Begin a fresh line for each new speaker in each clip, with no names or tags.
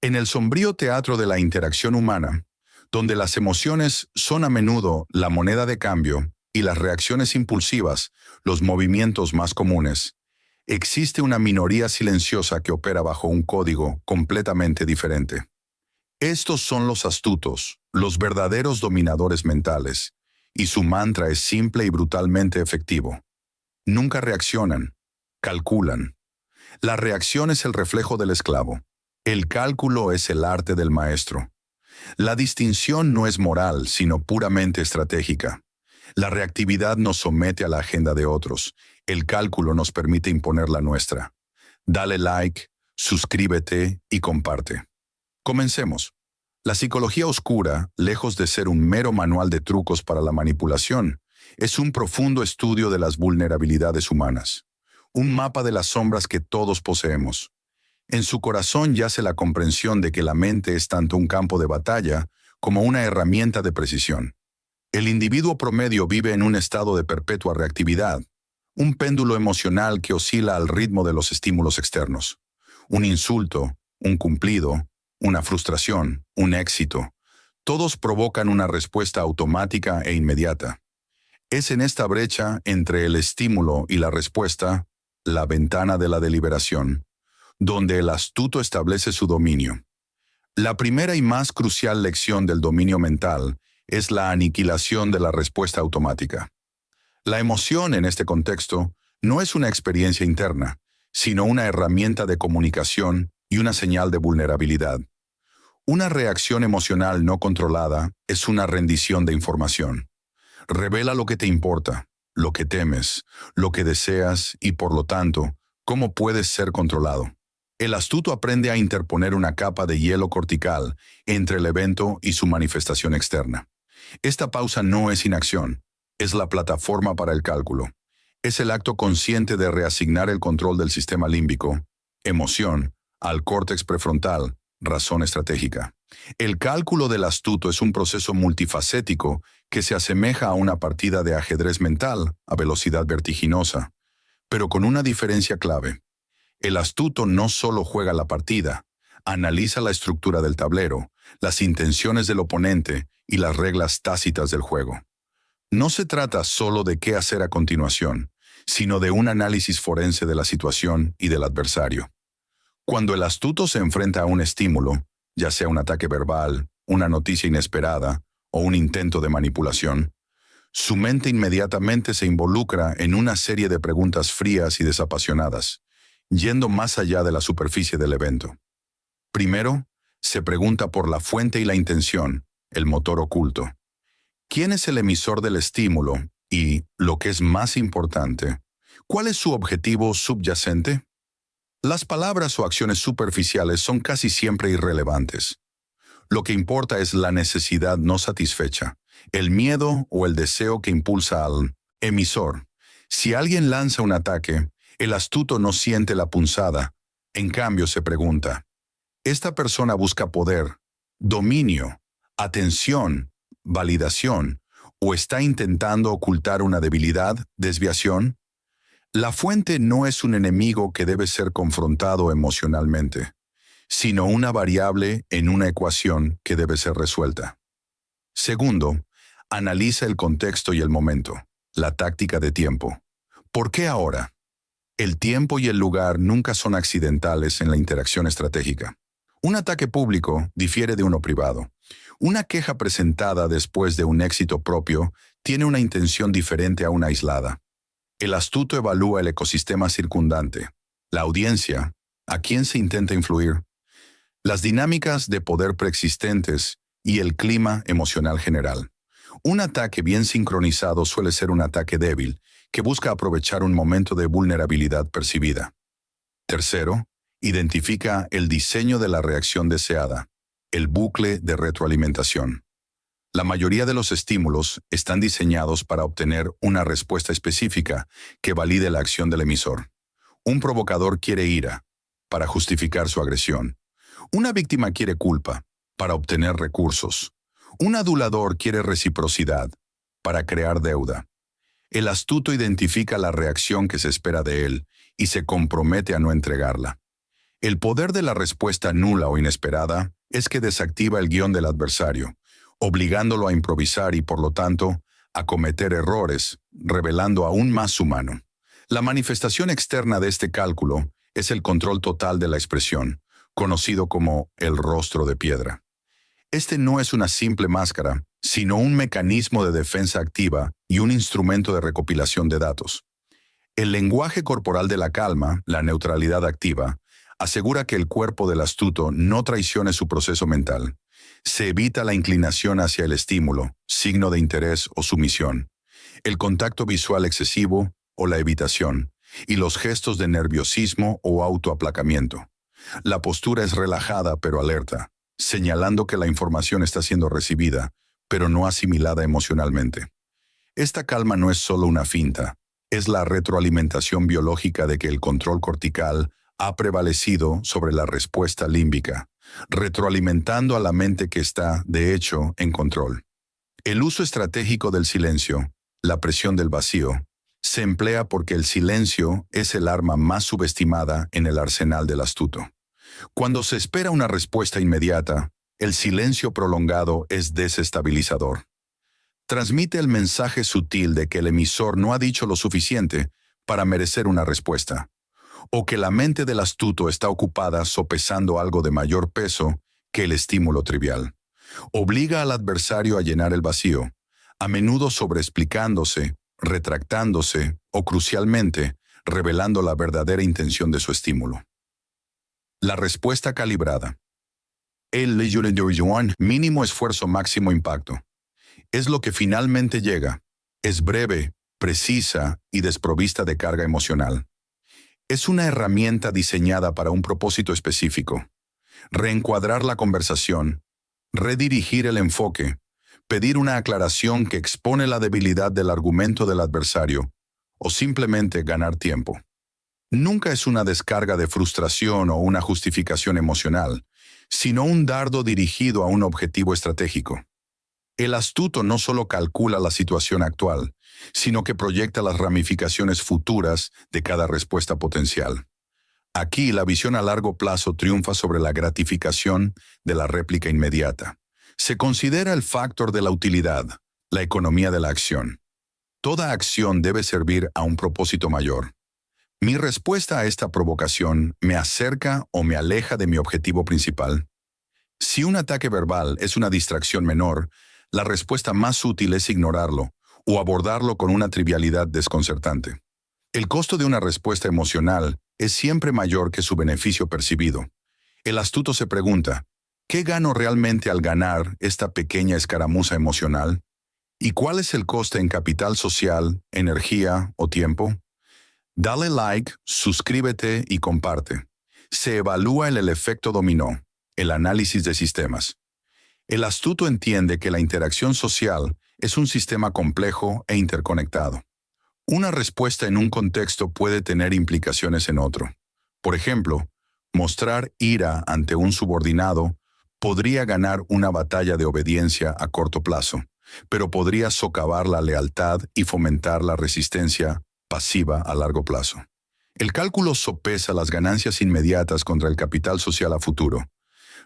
En el sombrío teatro de la interacción humana, donde las emociones son a menudo la moneda de cambio y las reacciones impulsivas los movimientos más comunes, existe una minoría silenciosa que opera bajo un código completamente diferente. Estos son los astutos, los verdaderos dominadores mentales, y su mantra es simple y brutalmente efectivo. Nunca reaccionan, calculan. La reacción es el reflejo del esclavo. El cálculo es el arte del maestro. La distinción no es moral, sino puramente estratégica. La reactividad nos somete a la agenda de otros. El cálculo nos permite imponer la nuestra. Dale like, suscríbete y comparte. Comencemos. La psicología oscura, lejos de ser un mero manual de trucos para la manipulación, es un profundo estudio de las vulnerabilidades humanas. Un mapa de las sombras que todos poseemos. En su corazón yace la comprensión de que la mente es tanto un campo de batalla como una herramienta de precisión. El individuo promedio vive en un estado de perpetua reactividad, un péndulo emocional que oscila al ritmo de los estímulos externos. Un insulto, un cumplido, una frustración, un éxito, todos provocan una respuesta automática e inmediata. Es en esta brecha entre el estímulo y la respuesta, la ventana de la deliberación, donde el astuto establece su dominio. La primera y más crucial lección del dominio mental es la aniquilación de la respuesta automática. La emoción en este contexto no es una experiencia interna, sino una herramienta de comunicación y una señal de vulnerabilidad. Una reacción emocional no controlada es una rendición de información. Revela lo que te importa, lo que temes, lo que deseas y, por lo tanto, cómo puedes ser controlado. El astuto aprende a interponer una capa de hielo cortical entre el evento y su manifestación externa. Esta pausa no es inacción, es la plataforma para el cálculo. Es el acto consciente de reasignar el control del sistema límbico, emoción, al córtex prefrontal, razón estratégica. El cálculo del astuto es un proceso multifacético que se asemeja a una partida de ajedrez mental a velocidad vertiginosa, pero con una diferencia clave. El astuto no solo juega la partida, analiza la estructura del tablero, las intenciones del oponente y las reglas tácitas del juego. No se trata solo de qué hacer a continuación, sino de un análisis forense de la situación y del adversario. Cuando el astuto se enfrenta a un estímulo, ya sea un ataque verbal, una noticia inesperada o un intento de manipulación, su mente inmediatamente se involucra en una serie de preguntas frías y desapasionadas, yendo más allá de la superficie del evento. Primero, se pregunta por la fuente y la intención, el motor oculto. ¿Quién es el emisor del estímulo? Y, lo que es más importante, ¿cuál es su objetivo subyacente? Las palabras o acciones superficiales son casi siempre irrelevantes. Lo que importa es la necesidad no satisfecha, el miedo o el deseo que impulsa al emisor. Si alguien lanza un ataque, el astuto no siente la punzada. En cambio, se pregunta, ¿esta persona busca poder, dominio, atención, validación, o está intentando ocultar una debilidad, desviación? La fuente no es un enemigo que debe ser confrontado emocionalmente, sino una variable en una ecuación que debe ser resuelta. Segundo, analiza el contexto y el momento, la táctica de tiempo. ¿Por qué ahora? El tiempo y el lugar nunca son accidentales en la interacción estratégica. Un ataque público difiere de uno privado. Una queja presentada después de un éxito propio tiene una intención diferente a una aislada. El astuto evalúa el ecosistema circundante, la audiencia, a quién se intenta influir, las dinámicas de poder preexistentes y el clima emocional general. Un ataque bien sincronizado suele ser un ataque débil, que busca aprovechar un momento de vulnerabilidad percibida. Tercero, identifica el diseño de la reacción deseada, el bucle de retroalimentación. La mayoría de los estímulos están diseñados para obtener una respuesta específica que valide la acción del emisor. Un provocador quiere ira, para justificar su agresión. Una víctima quiere culpa, para obtener recursos. Un adulador quiere reciprocidad, para crear deuda. El astuto identifica la reacción que se espera de él y se compromete a no entregarla. El poder de la respuesta nula o inesperada es que desactiva el guión del adversario, obligándolo a improvisar y, por lo tanto, a cometer errores, revelando aún más su mano. La manifestación externa de este cálculo es el control total de la expresión, conocido como el rostro de piedra. Este no es una simple máscara, sino un mecanismo de defensa activa y un instrumento de recopilación de datos. El lenguaje corporal de la calma, la neutralidad activa, asegura que el cuerpo del astuto no traicione su proceso mental. Se evita la inclinación hacia el estímulo, signo de interés o sumisión, el contacto visual excesivo o la evitación, y los gestos de nerviosismo o autoaplacamiento. La postura es relajada pero alerta, señalando que la información está siendo recibida, pero no asimilada emocionalmente. Esta calma no es solo una finta, es la retroalimentación biológica de que el control cortical ha prevalecido sobre la respuesta límbica, retroalimentando a la mente que está, de hecho, en control. El uso estratégico del silencio, la presión del vacío, se emplea porque el silencio es el arma más subestimada en el arsenal del astuto. Cuando se espera una respuesta inmediata, el silencio prolongado es desestabilizador. Transmite el mensaje sutil de que el emisor no ha dicho lo suficiente para merecer una respuesta, o que la mente del astuto está ocupada sopesando algo de mayor peso que el estímulo trivial. Obliga al adversario a llenar el vacío, a menudo sobreexplicándose, retractándose o, crucialmente, revelando la verdadera intención de su estímulo. La respuesta calibrada. El mínimo esfuerzo, máximo impacto. Es lo que finalmente llega. Es breve, precisa y desprovista de carga emocional. Es una herramienta diseñada para un propósito específico. Reencuadrar la conversación, redirigir el enfoque, pedir una aclaración que expone la debilidad del argumento del adversario, o simplemente ganar tiempo. Nunca es una descarga de frustración o una justificación emocional, sino un dardo dirigido a un objetivo estratégico. El astuto no solo calcula la situación actual, sino que proyecta las ramificaciones futuras de cada respuesta potencial. Aquí la visión a largo plazo triunfa sobre la gratificación de la réplica inmediata. Se considera el factor de la utilidad, la economía de la acción. Toda acción debe servir a un propósito mayor. Mi respuesta a esta provocación me acerca o me aleja de mi objetivo principal. Si un ataque verbal es una distracción menor, la respuesta más útil es ignorarlo o abordarlo con una trivialidad desconcertante. El costo de una respuesta emocional es siempre mayor que su beneficio percibido. El astuto se pregunta, ¿qué gano realmente al ganar esta pequeña escaramuza emocional? ¿Y cuál es el coste en capital social, energía o tiempo? Dale like, suscríbete y comparte. Se evalúa el efecto dominó, el análisis de sistemas. El astuto entiende que la interacción social es un sistema complejo e interconectado. Una respuesta en un contexto puede tener implicaciones en otro. Por ejemplo, mostrar ira ante un subordinado podría ganar una batalla de obediencia a corto plazo, pero podría socavar la lealtad y fomentar la resistencia pasiva a largo plazo. El cálculo sopesa las ganancias inmediatas contra el capital social a futuro.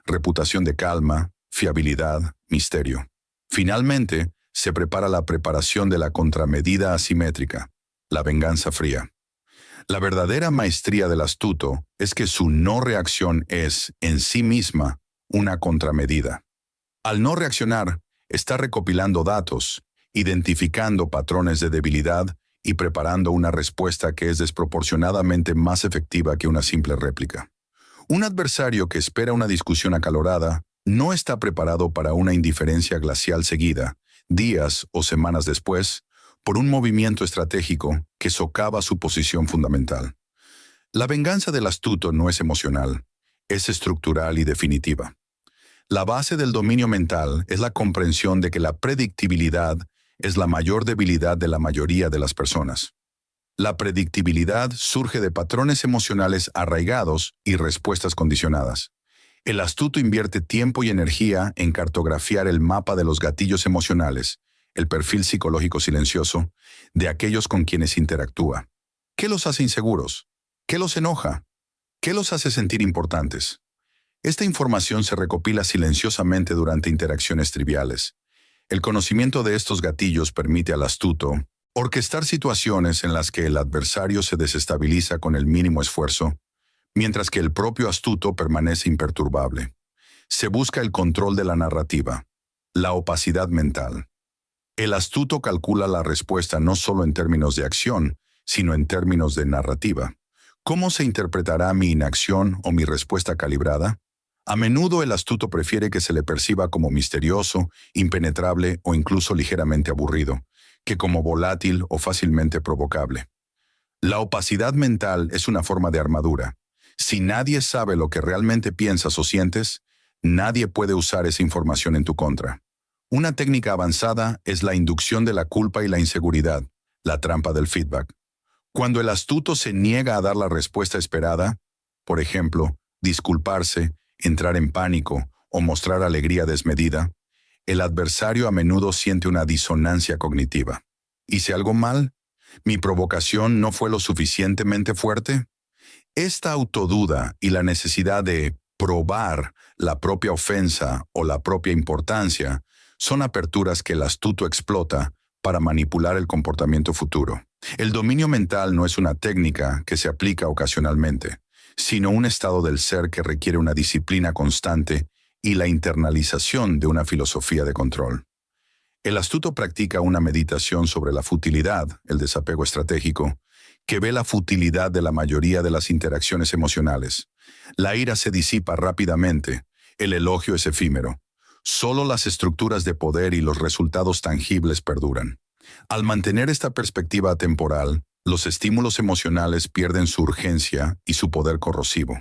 Reputación de calma, fiabilidad, misterio. Finalmente, se prepara la preparación de la contramedida asimétrica, la venganza fría. La verdadera maestría del astuto es que su no reacción es, en sí misma, una contramedida. Al no reaccionar, está recopilando datos, identificando patrones de debilidad y preparando una respuesta que es desproporcionadamente más efectiva que una simple réplica. Un adversario que espera una discusión acalorada no está preparado para una indiferencia glacial seguida, días o semanas después, por un movimiento estratégico que socava su posición fundamental. La venganza del astuto no es emocional, es estructural y definitiva. La base del dominio mental es la comprensión de que la predictibilidad es la mayor debilidad de la mayoría de las personas. La predictibilidad surge de patrones emocionales arraigados y respuestas condicionadas. El astuto invierte tiempo y energía en cartografiar el mapa de los gatillos emocionales, el perfil psicológico silencioso, de aquellos con quienes interactúa. ¿Qué los hace inseguros? ¿Qué los enoja? ¿Qué los hace sentir importantes? Esta información se recopila silenciosamente durante interacciones triviales. El conocimiento de estos gatillos permite al astuto orquestar situaciones en las que el adversario se desestabiliza con el mínimo esfuerzo, mientras que el propio astuto permanece imperturbable. Se busca el control de la narrativa, la opacidad mental. El astuto calcula la respuesta no solo en términos de acción, sino en términos de narrativa. ¿Cómo se interpretará mi inacción o mi respuesta calibrada? A menudo el astuto prefiere que se le perciba como misterioso, impenetrable o incluso ligeramente aburrido, que como volátil o fácilmente provocable. La opacidad mental es una forma de armadura. Si nadie sabe lo que realmente piensas o sientes, nadie puede usar esa información en tu contra. Una técnica avanzada es la inducción de la culpa y la inseguridad, la trampa del feedback. Cuando el astuto se niega a dar la respuesta esperada, por ejemplo, disculparse, entrar en pánico o mostrar alegría desmedida, el adversario a menudo siente una disonancia cognitiva. ¿Hice algo mal? ¿Mi provocación no fue lo suficientemente fuerte? Esta autoduda y la necesidad de probar la propia ofensa o la propia importancia son aperturas que el astuto explota para manipular el comportamiento futuro. El dominio mental no es una técnica que se aplica ocasionalmente, sino un estado del ser que requiere una disciplina constante y la internalización de una filosofía de control. El astuto practica una meditación sobre la futilidad, el desapego estratégico, que ve la futilidad de la mayoría de las interacciones emocionales. La ira se disipa rápidamente, el elogio es efímero. Solo las estructuras de poder y los resultados tangibles perduran. Al mantener esta perspectiva atemporal, los estímulos emocionales pierden su urgencia y su poder corrosivo.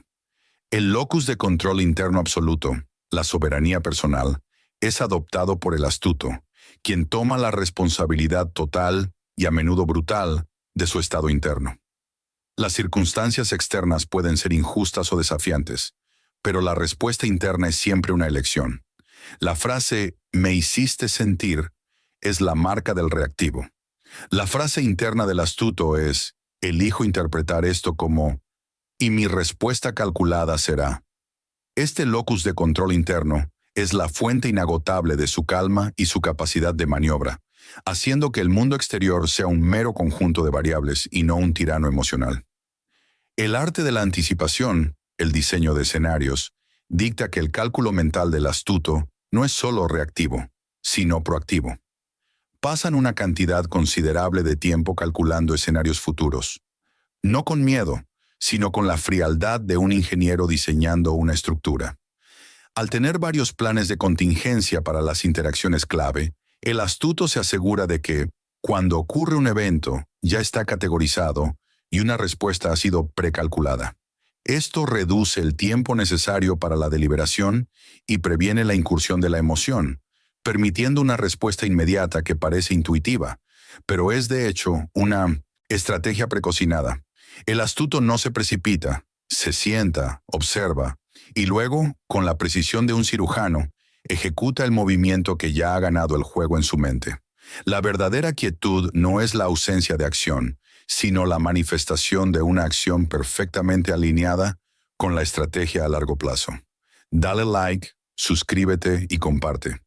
El locus de control interno absoluto, la soberanía personal, es adoptado por el astuto, quien toma la responsabilidad total y a menudo brutal de su estado interno. Las circunstancias externas pueden ser injustas o desafiantes, pero la respuesta interna es siempre una elección. La frase «me hiciste sentir» es la marca del reactivo. La frase interna del astuto es «elijo interpretar esto como» y mi respuesta calculada será. Este locus de control interno es la fuente inagotable de su calma y su capacidad de maniobra, haciendo que el mundo exterior sea un mero conjunto de variables y no un tirano emocional. El arte de la anticipación, el diseño de escenarios, dicta que el cálculo mental del astuto no es solo reactivo, sino proactivo. Pasan una cantidad considerable de tiempo calculando escenarios futuros. No con miedo, sino con la frialdad de un ingeniero diseñando una estructura. Al tener varios planes de contingencia para las interacciones clave, el astuto se asegura de que, cuando ocurre un evento, ya está categorizado y una respuesta ha sido precalculada. Esto reduce el tiempo necesario para la deliberación y previene la incursión de la emoción, permitiendo una respuesta inmediata que parece intuitiva, pero es de hecho una estrategia precocinada. El astuto no se precipita, se sienta, observa, y luego, con la precisión de un cirujano, ejecuta el movimiento que ya ha ganado el juego en su mente. La verdadera quietud no es la ausencia de acción, sino la manifestación de una acción perfectamente alineada con la estrategia a largo plazo. Dale like, suscríbete y comparte.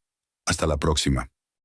Hasta la próxima.